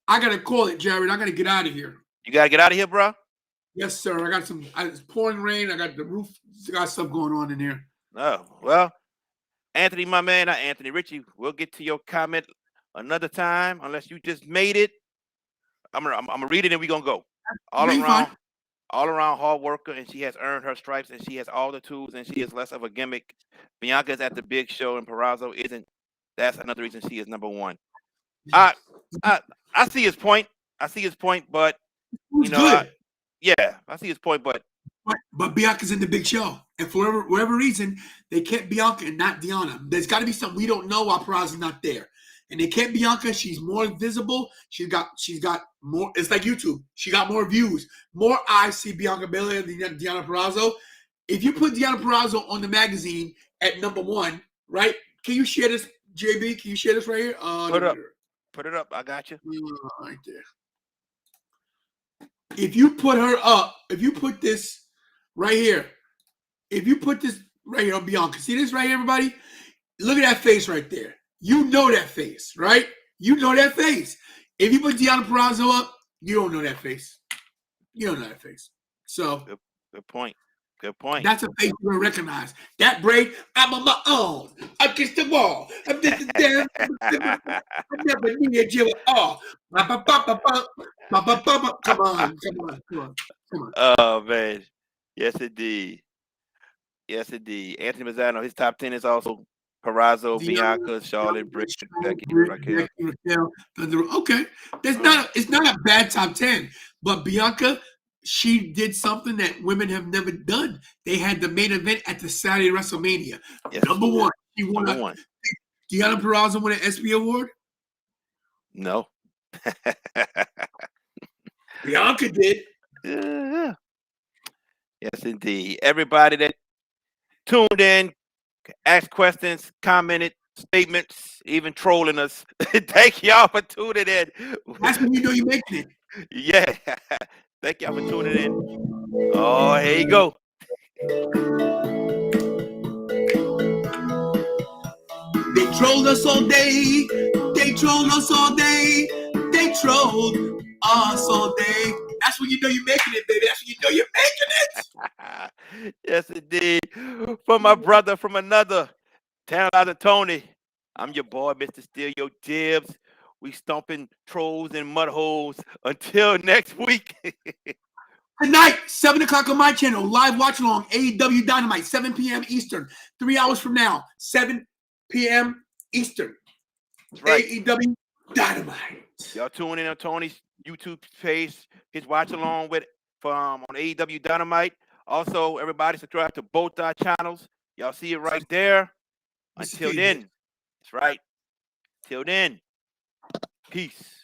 I got to call it, Jared. I got to get out of here. You got to get out of here, bro? Yes, sir. It's pouring rain. I got the roof. Got stuff going on in here. Oh, well, Anthony, my man, not Anthony Richie, we'll get to your comment another time, unless you just made it. I'm gonna read it and we're gonna go. All around hard worker, and she has earned her stripes, and she has all the tools, and she is less of a gimmick. Bianca's at the big show, and Purrazzo isn't. That's another reason she is number one. I see his point. But Who's you know, good? I see his point, but But Bianca's in the big show, and for whatever reason, they kept Bianca and not Deanna. There's got to be something we don't know while Peraza's not there, and they kept Bianca. She's more visible. She's got more. It's like YouTube. She got more views. More eyes see Bianca Belair than Deanna Purrazzo. If you put Deanna Purrazzo on the magazine at #1, right? Can you share this, JB? Can you share this right here? Put it up. I got you. Right there. If you put her up, if you put this right here, if you put this right here on Bianca, see this right here, everybody? Look at that face right there. You know that face, right? You know that face. If you put Deanna Purrazzo up, you don't know that face. You don't know that face. So good point. Good point. That's a face you're gonna recognize. That braid, I'm on my own. Against the wall. I'm just down. I never needed you at all. Come on. Oh man. Yes, indeed. Yes, indeed. Anthony Mazzano, his top 10 is also Purrazzo, Bianca, Charlotte, Britt, Becky, Raquel. Okay. It's not a bad top 10, but Bianca, she did something that women have never done. They had the main event at the Saturday WrestleMania. Yes. Number one. She won one. Deanna Purrazzo won an ESPY award? No. Bianca did. Yeah. Yes, indeed. Everybody that tuned in, asked questions, commented, statements, even trolling us. Thank y'all for tuning in. That's when you know you're making it. Yeah. Thank y'all for tuning in. Oh, here you go. They trolled us all day. They trolled us all day. They trolled us all day. That's when you know you're making it, baby. That's when you know you're making it. Yes, indeed. From my brother from another, Tantalizing Tony. I'm your boy, Mr. Steal Your Dibs. We stomping trolls and mud holes. Until next week. Tonight, 7 o'clock on my channel, live watch along AEW Dynamite, 7 p.m. Eastern. 3 hours from now, 7 p.m. Eastern. That's right. AEW Dynamite. Y'all tune in on Tony's YouTube page. His watch along with on AEW Dynamite. Also, everybody subscribe to both our channels. Y'all see it right there. Until then, that's right. Till then, peace.